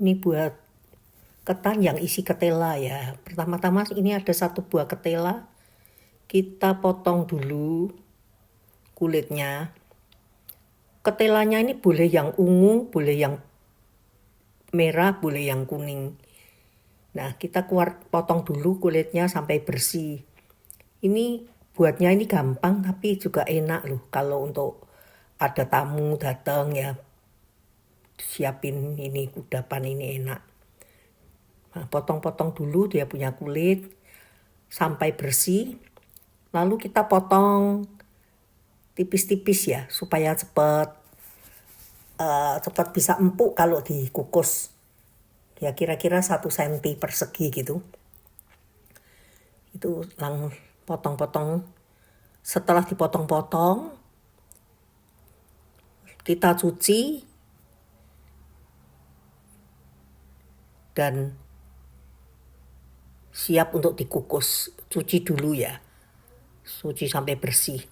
Ini buat ketan yang isi ketela ya. Pertama-tama ini ada 1 buah ketela. Kita potong dulu kulitnya. Ketelanya ini boleh yang ungu, boleh yang merah, boleh yang kuning. Nah, kita potong dulu kulitnya sampai bersih. Ini buatnya ini gampang tapi juga enak loh. Kalau untuk ada tamu datang ya, siapin ini kudapan ini enak. Nah, potong-potong dulu dia punya kulit sampai bersih. Lalu kita potong tipis-tipis ya supaya cepat bisa empuk kalau dikukus. Ya kira-kira 1 cm persegi gitu. Itu potong-potong. Setelah dipotong-potong, kita cuci dan siap untuk dikukus. Cuci dulu ya. Cuci sampai bersih.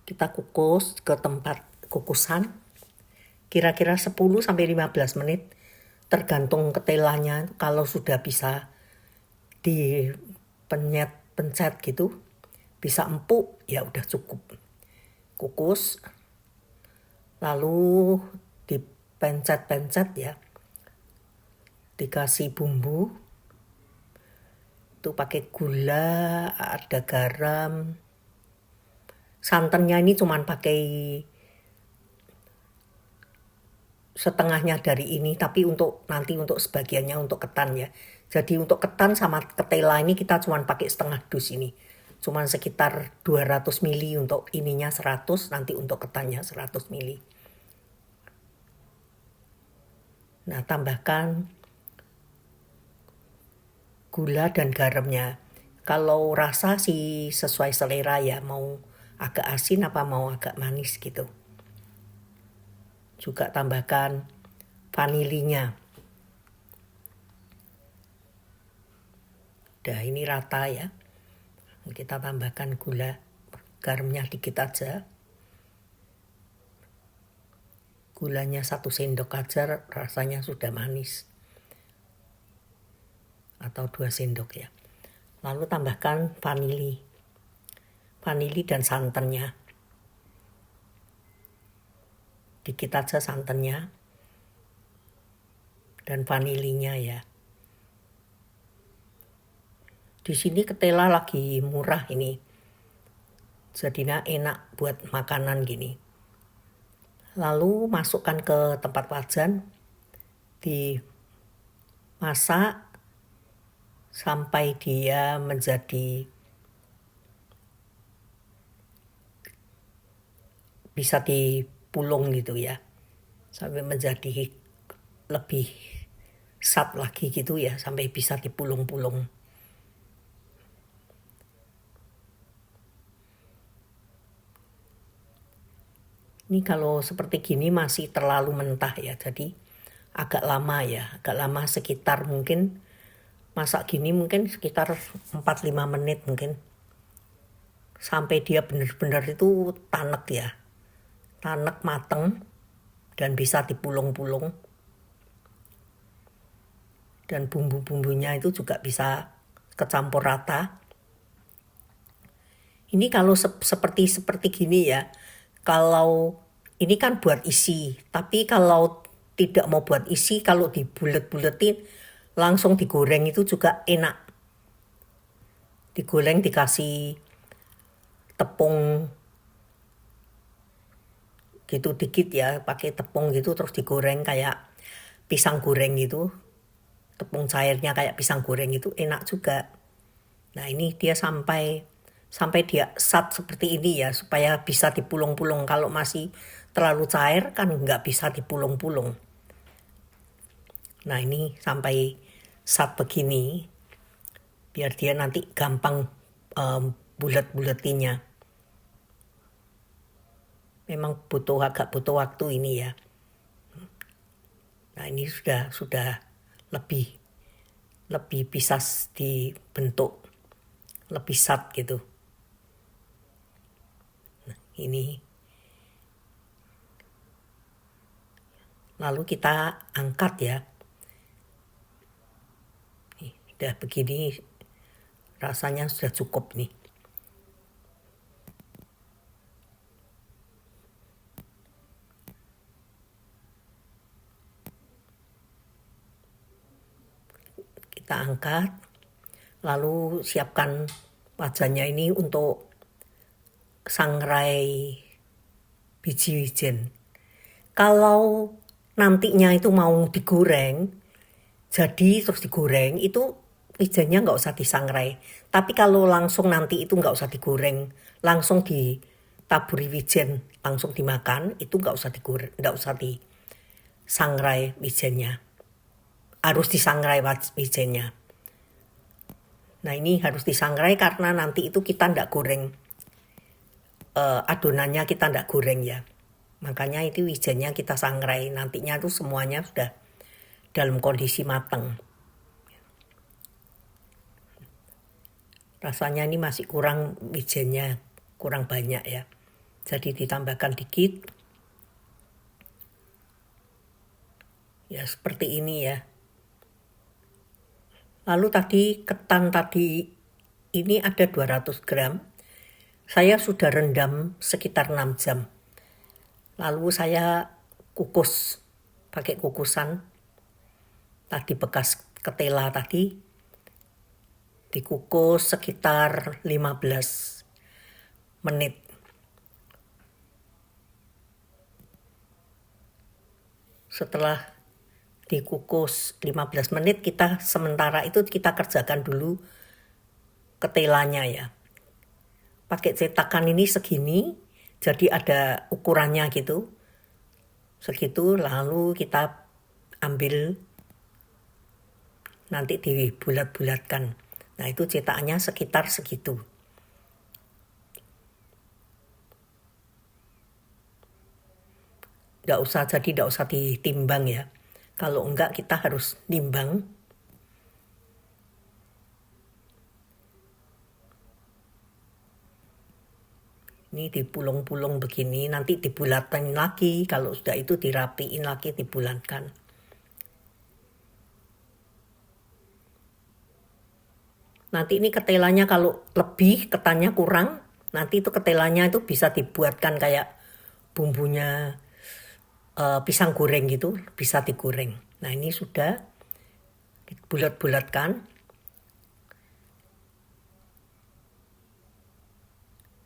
Kita kukus ke tempat kukusan. Kira-kira 10-15 menit. Tergantung ketelanya. Kalau sudah bisa dipencet gitu, bisa empuk, ya udah cukup. Kukus, lalu dipencet-pencet ya. Dikasih bumbu. Itu pakai gula, ada garam. Santannya ini cuman pakai setengahnya dari ini, tapi nanti untuk sebagiannya untuk ketan ya. Jadi untuk ketan sama ketela ini kita cuman pakai setengah dus ini. Cuman sekitar 200 ml untuk ininya 100, nanti untuk ketannya 100 ml. Nah, tambahkan gula dan garamnya. Kalau rasa sih sesuai selera ya, mau agak asin apa mau agak manis gitu. Juga tambahkan vanilinya. Udah ini rata ya. Kita tambahkan gula, garamnya dikit aja. Gulanya 1 sendok aja rasanya sudah manis. Atau 2 sendok ya. Lalu tambahkan vanili. Vanili dan santannya. Dikit aja santannya. Dan vanilinya ya. Di sini ketela lagi murah ini. Jadinya enak buat makanan gini. Lalu masukkan ke tempat wajan. Dimasak sampai dia menjadi bisa dipulung gitu ya. Sampai menjadi lebih sat lagi gitu ya, sampai bisa dipulung-pulung. Ini kalau seperti gini masih terlalu mentah ya, jadi agak lama ya, agak lama sekitar mungkin masak gini mungkin sekitar 4-5 menit mungkin. Sampai dia benar-benar itu tanek ya, tanek mateng dan bisa dipulung-pulung. Dan bumbu-bumbunya itu juga bisa kecampur rata. Ini kalau seperti gini ya, kalau ini kan buat isi, tapi kalau tidak mau buat isi, kalau dibulet-buletin langsung digoreng itu juga enak. Digoreng dikasih tepung gitu dikit ya, pakai tepung gitu terus digoreng kayak pisang goreng gitu. Tepung cairnya kayak pisang goreng itu enak juga. Nah, ini dia sampai dia sat seperti ini ya, supaya bisa dipulung-pulung. Kalau masih terlalu cair kan nggak bisa dipulung-pulung. Nah, ini sampai sat begini, biar dia nanti gampang bulet-buletinya. Memang agak butuh waktu ini ya. Nah, ini sudah lebih bisa dibentuk, lebih sat gitu. Nah, ini Lalu kita angkat ya. Nih, udah begini rasanya sudah cukup nih. Kita angkat, lalu siapkan wajannya ini untuk sangrai biji wijen. Kalau nantinya itu mau digoreng, jadi terus digoreng, itu wijennya nggak usah disangrai. Tapi kalau langsung nanti itu nggak usah digoreng, langsung ditaburi wijen, langsung dimakan, itu nggak usah digoreng, nggak usah disangrai wijennya. Harus disangrai wijennya. Nah ini harus disangrai karena nanti itu kita nggak goreng, adonannya kita nggak goreng ya. Makanya itu wijennya kita sangrai, nantinya tuh semuanya sudah dalam kondisi matang. Rasanya ini masih kurang wijennya, kurang banyak ya. Jadi ditambahkan dikit. Ya seperti ini ya. Lalu tadi ketan tadi ini ada 200 gram. Saya sudah rendam sekitar 6 jam. Lalu saya kukus pakai kukusan. Tadi bekas ketela tadi dikukus sekitar 15 menit. Setelah dikukus 15 menit, kita sementara itu kita kerjakan dulu ketelanya ya. Pakai cetakan ini segini, jadi ada ukurannya gitu. Segitu, lalu kita ambil, nanti dibulat-bulatkan. Nah itu cetakannya sekitar segitu. Nggak usah ditimbang ya. Kalau enggak kita harus nimbang. Ini dipulung-pulung begini, nanti dibulatkan lagi. Kalau sudah itu dirapiin lagi, dibulatkan. Nanti ini ketelanya kalau lebih, ketannya kurang, nanti itu ketelanya itu bisa dibuatkan kayak bumbunya pisang goreng gitu, bisa digoreng. Nah ini sudah dibulat-bulatkan.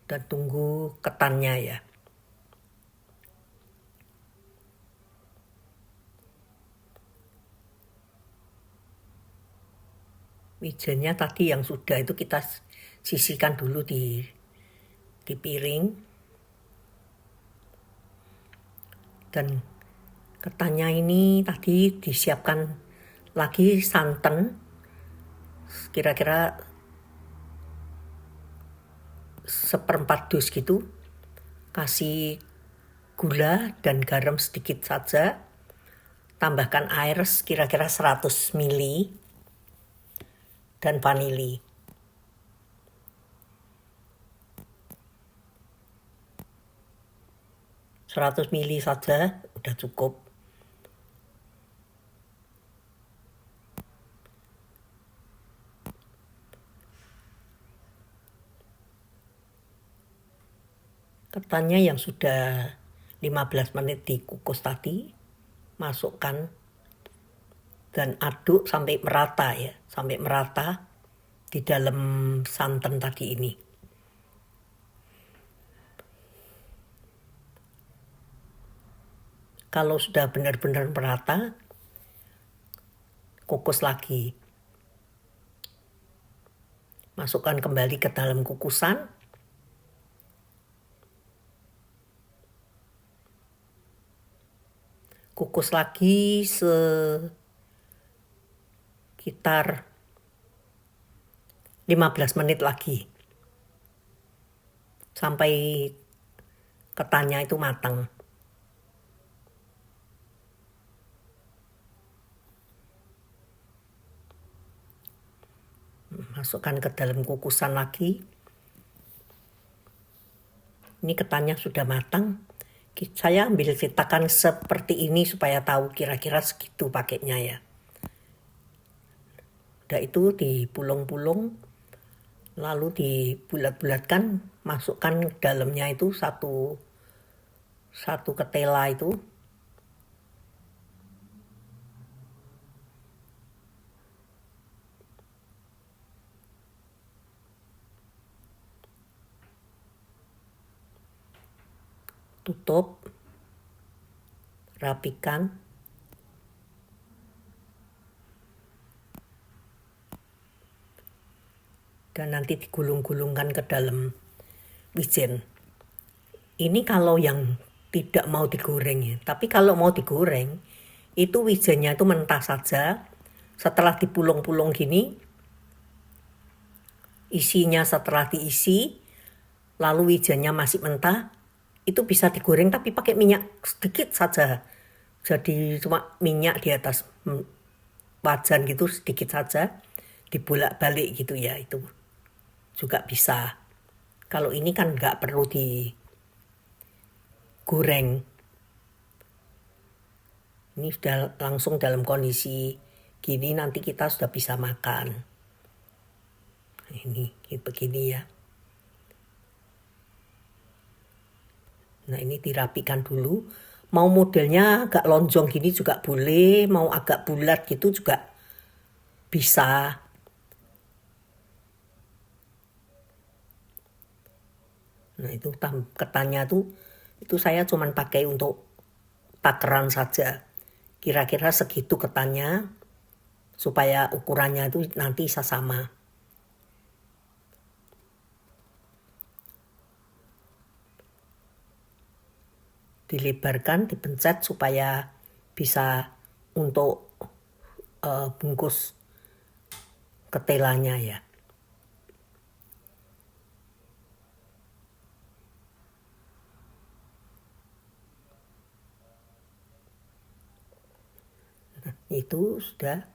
Dan tunggu ketannya ya. Wijennya tadi yang sudah itu kita sisihkan dulu di piring. Dan ketannya ini tadi disiapkan lagi santan, kira-kira 1/4 dus gitu. Kasih gula dan garam sedikit saja. Tambahkan air kira-kira 100 ml. Dan vanili. Seratus ml saja udah cukup. Ketannya yang sudah 15 menit dikukus tadi, masukkan dan aduk sampai merata ya, sampai merata di dalam santan tadi ini. Kalau sudah benar-benar merata, kukus lagi. Masukkan kembali ke dalam kukusan. Kukus lagi sekitar 15 menit lagi. Sampai ketannya itu matang. Masukkan ke dalam kukusan lagi. Ini ketannya sudah matang. Saya ambil cetakan seperti ini supaya tahu kira-kira segitu pakainya ya. Udah itu dipulung-pulung, lalu dibulat-bulatkan, masukkan dalamnya itu satu ketela itu. Tutup, rapikan, dan nanti digulung-gulungkan ke dalam wijen. Ini kalau yang tidak mau digoreng ya, tapi kalau mau digoreng, itu wijennya itu mentah saja. Setelah dipulung-pulung gini, isinya setelah diisi, lalu wijennya masih mentah, itu bisa digoreng tapi pakai minyak sedikit saja. Jadi cuma minyak di atas wajan gitu sedikit saja, dibolak-balik gitu ya, itu juga bisa. Kalau ini kan nggak perlu digoreng. Ini sudah langsung dalam kondisi gini, nanti kita sudah bisa makan. Ini begini ya. Nah ini dirapikan dulu. Mau modelnya agak lonjong gini juga boleh, mau agak bulat gitu juga bisa. Nah itu ketannya tuh, itu saya cuman pakai untuk takaran saja. Kira-kira segitu ketannya, supaya ukurannya itu nanti sama. Dilebarkan, dipencet supaya bisa untuk bungkus ketelanya ya. Nah, itu sudah.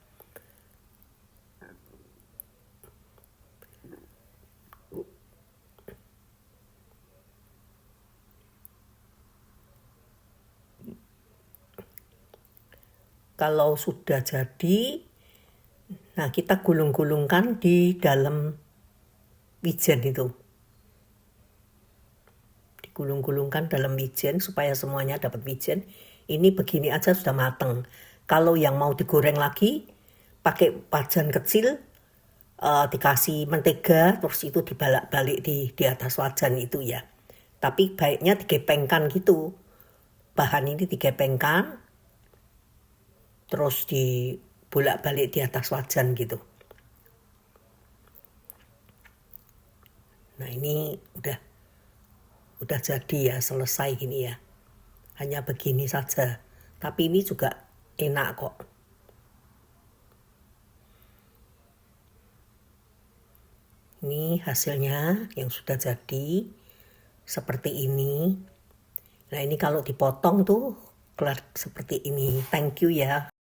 Kalau sudah jadi, nah kita gulung-gulungkan di dalam wijen itu. Digulung-gulungkan dalam wijen supaya semuanya dapat wijen. Ini begini aja sudah mateng. Kalau yang mau digoreng lagi, pakai wajan kecil, dikasih mentega, terus itu dibalak-balik di atas wajan itu ya. Tapi baiknya digepengkan gitu. Bahan ini digepengkan, terus dibolak-balik di atas wajan gitu. Nah ini udah jadi ya, selesai gini ya. Hanya begini saja. Tapi ini juga enak kok. Ini hasilnya yang sudah jadi seperti ini. Nah ini kalau dipotong tuh kelar seperti ini. Thank you ya.